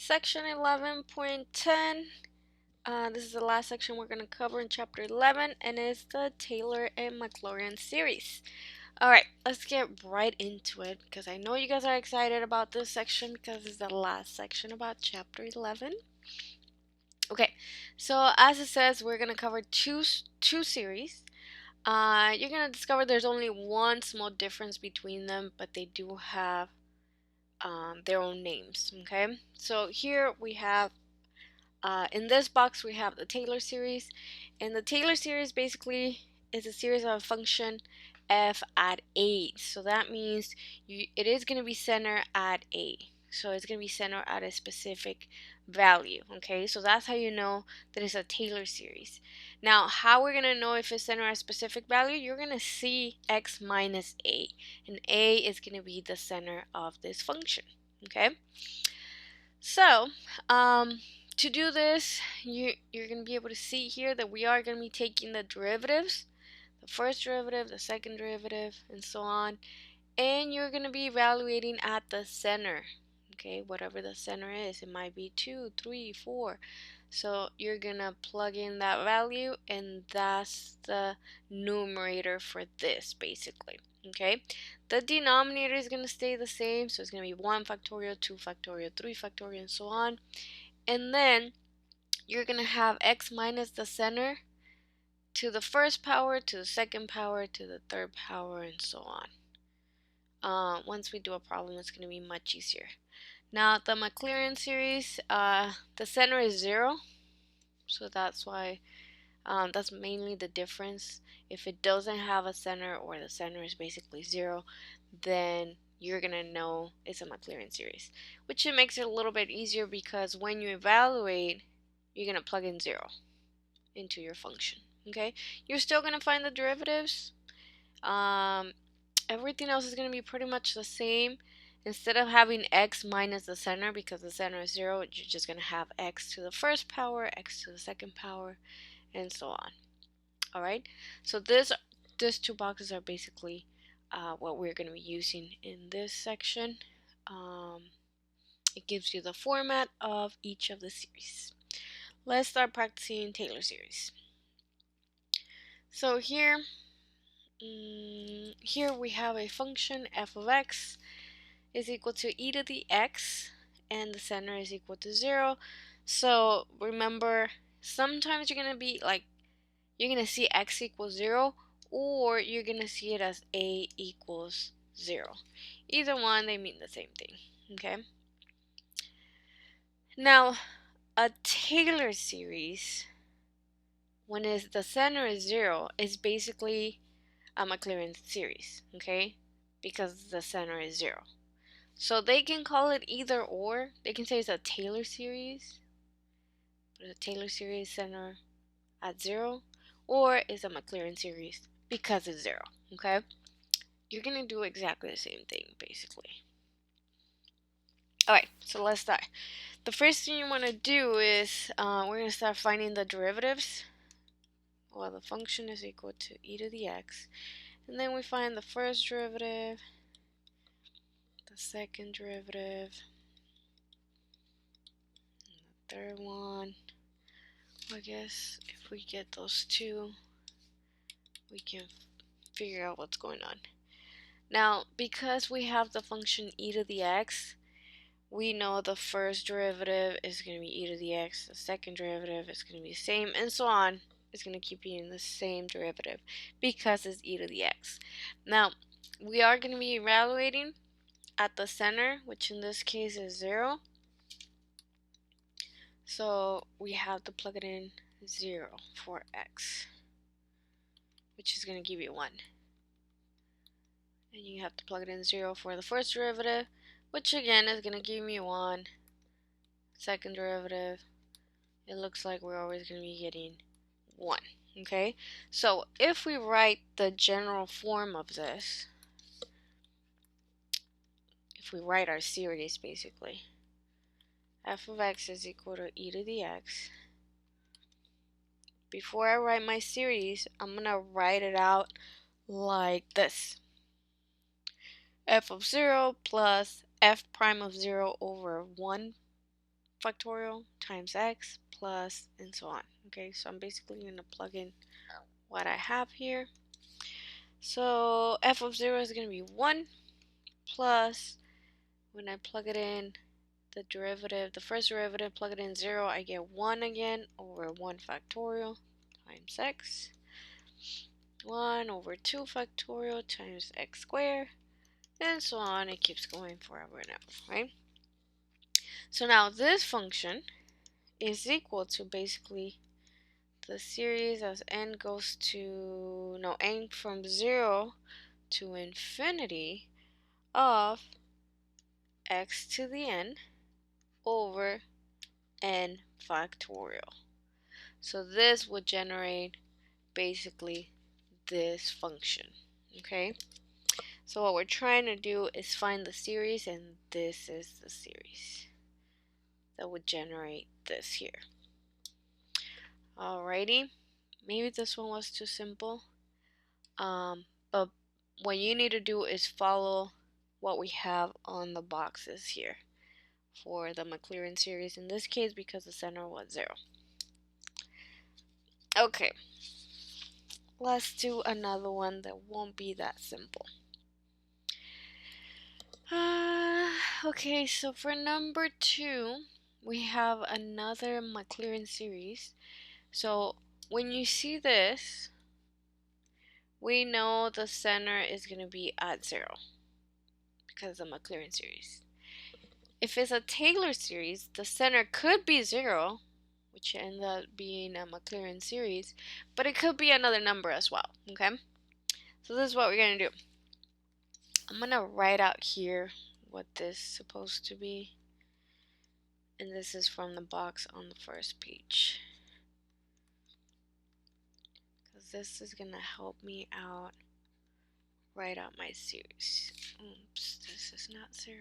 section 11.10. This is the last section we're going to cover in chapter 11, and it's the Taylor and Maclaurin series. Alright, let's get right into it, because I know you guys are excited about this section because it's the last section about chapter 11. Okay, so as it says, we're going to cover two series. You're going to discover there's only one small difference between them, but they do have their own names. Okay, so here we have in this box we have the Taylor series, and the Taylor series basically is a series of a function f at a. So that means it is going to be centered at a. So it's going to be centered at a specific value. Okay, so that's how you know that it's a Taylor series. Now, how we're going to know if it's centered at a specific value, you're going to see x minus a, and a is going to be the center of this function. Okay, so to do this, you're going to be able to see here that we are going to be taking the derivatives, the first derivative, the second derivative, and so on, and you're going to be evaluating at the center. Okay, whatever the center is, it might be 2, 3, 4. So you're going to plug in that value, and that's the numerator for this, basically. Okay, the denominator is going to stay the same, so it's going to be 1 factorial, 2 factorial, 3 factorial, and so on. And then you're going to have x minus the center to the first power, to the second power, to the third power, and so on. Once we do a problem, it's going to be much easier. Now, the Maclaurin series, the center is 0, so that's why, that's mainly the difference. If it doesn't have a center, or the center is basically 0, then you're going to know it's a Maclaurin series, which it makes it a little bit easier because when you evaluate, you're going to plug in 0 into your function. Okay, you're still going to find the derivatives. Everything else is going to be pretty much the same. Instead of having x minus the center, because the center is 0, you're just going to have x to the first power, x to the second power, and so on. Alright, so these two boxes are basically what we're going to be using in this section. It gives you the format of each of the series. Let's start practicing Taylor series. So here we have a function f of x is equal to e to the x, and the center is equal to 0. So remember, sometimes you're going to be like, you're going to see x equals 0, or you're going to see it as a equals 0. Either one, they mean the same thing. Okay, now a Taylor series, when the center is 0, is basically a Maclaurin series. Okay, because the center is 0. So they can call it either or. They can say it's a Taylor series, but a Taylor series center at 0, or it's a Maclaurin series because it's 0. Okay, you're gonna do exactly the same thing basically. Alright, so let's start. The first thing you want to do is we're gonna start finding the derivatives. Well, the function is equal to e to the x, and then we find the first derivative, the second derivative, and the third one. I guess if we get those two, we can figure out what's going on. Now, because we have the function e to the x, we know the first derivative is going to be e to the x, the second derivative is going to be the same, and so on. It's going to keep being the same derivative because it's e to the x. Now, we are going to be evaluating at the center, which in this case is 0. So we have to plug it in 0 for x, which is going to give you 1. And you have to plug it in 0 for the first derivative, which again is going to give me 1. Second derivative, it looks like we're always going to be getting 1. Okay, so if we write the general form of this, if we write our series basically, f of x is equal to e to the x. Before I write my series, I'm going to write it out like this. F of 0 plus f prime of 0 over 1 factorial times x plus and so on. Okay, so I'm basically going to plug in what I have here. So f of 0 is going to be 1 plus, when I plug it in, the derivative, the first derivative, plug it in 0, I get 1 again over 1 factorial times x. 1 over 2 factorial times x squared, and so on. It keeps going forever and ever, right? So now this function is equal to basically the series as n goes to, no, n from 0 to infinity of x to the n over n factorial. So this would generate basically this function, okay? So what we're trying to do is find the series, and this is the series that would generate this here. Alrighty, maybe this one was too simple, but what you need to do is follow what we have on the boxes here for the Maclaurin series in this case, because the center was 0. Okay, let's do another one that won't be that simple. Okay, so for number 2, we have another Maclaurin series. So when you see this, we know the center is going to be at 0 because of the Maclaurin series. If it's a Taylor series, the center could be 0, which ends up being a Maclaurin series, but it could be another number as well, okay? So this is what we're going to do. I'm going to write out here what this is supposed to be, and this is from the box on the first page, because this is going to help me out write out my series. Oops, this is not 0.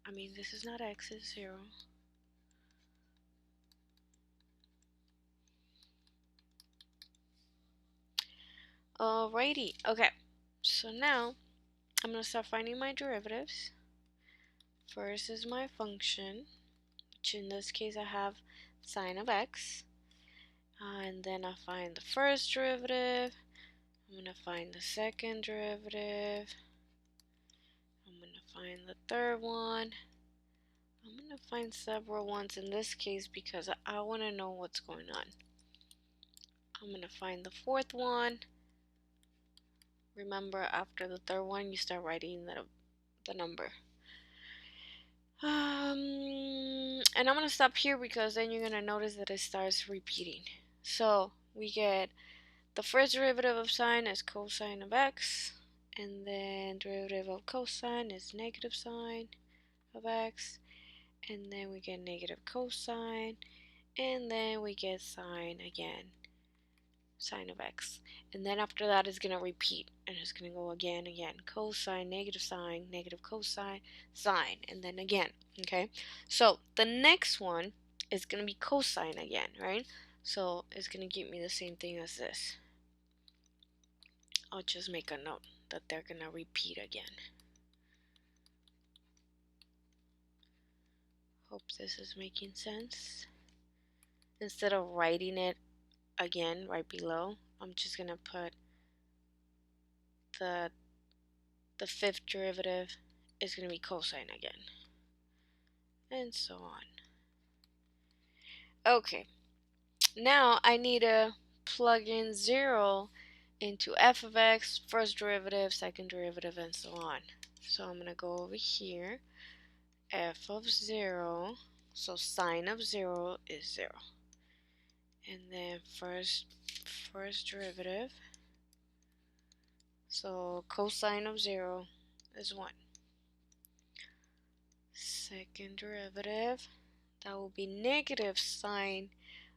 I mean, this is not x, it's 0. Alrighty, okay. So now, I'm going to start finding my derivatives. First is my function, which in this case I have sine of x. And then I find the first derivative. I'm going to find the second derivative. I'm going to find the third one. I'm going to find several ones in this case because I want to know what's going on. I'm going to find the fourth one. Remember, after the third one, you start writing the number. And I'm going to stop here because then you're going to notice that it starts repeating. So we get the first derivative of sine is cosine of x, and then derivative of cosine is negative sine of x, and then we get negative cosine, and then we get sine again, sine of x, and then after that it's going to repeat, and it's going to go again, cosine, negative cosine, sine, and then again, okay? So the next one is going to be cosine again, right? So it's going to give me the same thing as this. I'll just make a note that they're going to repeat again. Hope this is making sense. Instead of writing it again right below, I'm just going to put the fifth derivative is going to be cosine again. And so on. Okay, now I need to plug in 0 into f of x, first derivative, second derivative, and so on. So I'm going to go over here, f of 0, so sine of 0 is 0. And then first derivative, so cosine of 0 is 1. Second derivative, that will be negative sine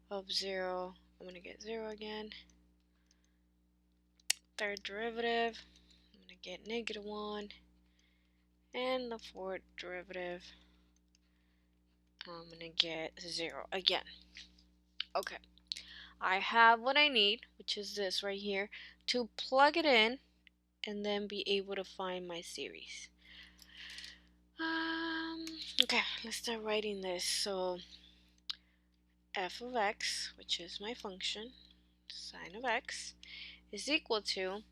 of 0. I'm going to get 0 again. Third derivative, I'm going to get negative 1. And the fourth derivative, I'm going to get 0 again. Okay, I have what I need, which is this right here, to plug it in and then be able to find my series. Okay, let's start writing this. So f of x, which is my function, sine of x, is equal to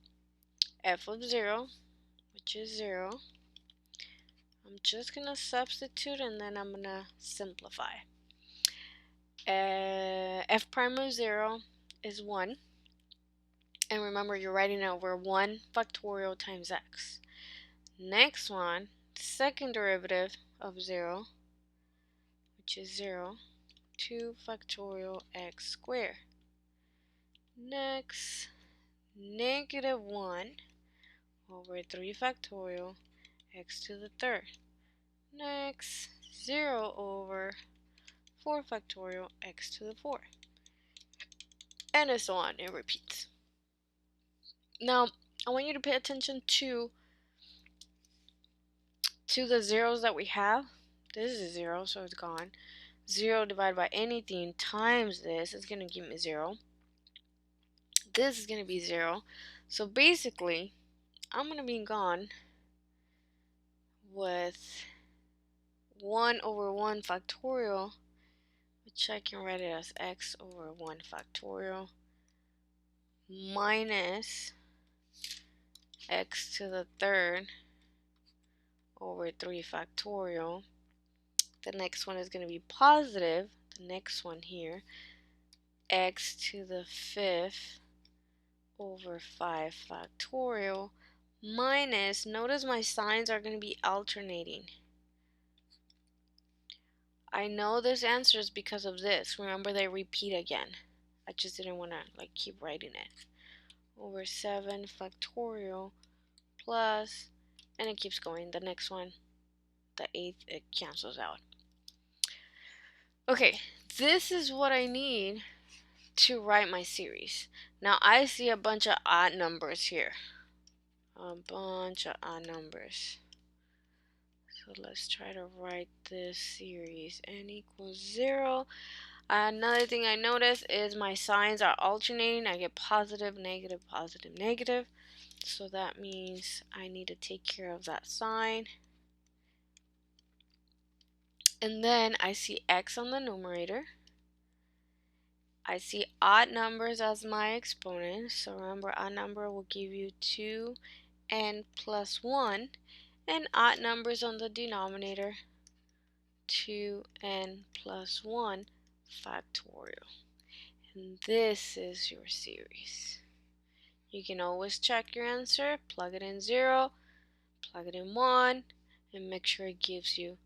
f of 0, which is 0. I'm just going to substitute and then I'm going to simplify. F prime of 0 is 1. And remember, you're writing it over 1 factorial times x. Next one, second derivative of 0, which is 0, 2 factorial x squared. Next, negative 1 over 3 factorial x to the third. Next, 0 over 4 factorial x to the fourth. And so on, it repeats. Now, I want you to pay attention to the zeros that we have. This is 0, so it's gone. 0 divided by anything times this is going to give me 0. This is going to be 0. So basically, I'm going to be gone with 1 over 1 factorial, which I can write it as x over 1 factorial minus x to the third over 3 factorial. The next one is going to be positive, the next one here, x to the fifth over 5 factorial minus, notice my signs are going to be alternating. I know this answer is because of this. Remember, they repeat again. I just didn't want to keep writing it. Over 7 factorial plus, and it keeps going. The next one, the 8th, it cancels out. Okay, this is what I need to write my series. Now I see a bunch of odd numbers here. A bunch of odd numbers. So let's try to write this series. N equals 0. Another thing I notice is my signs are alternating. I get positive, negative, positive, negative. So that means I need to take care of that sign. And then I see x on the numerator. I see odd numbers as my exponent. So remember, odd number will give you 2n plus 1. And odd numbers on the denominator, 2n plus 1 factorial. And this is your series. You can always check your answer, plug it in 0, plug it in 1, and make sure it gives you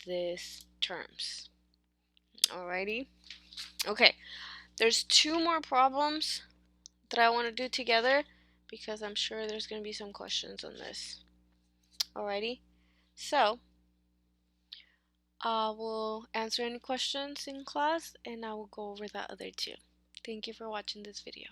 these terms. Alrighty? Okay, there's 2 more problems that I want to do together because I'm sure there's going to be some questions on this. Alrighty? So, I will answer any questions in class and I will go over the other 2. Thank you for watching this video.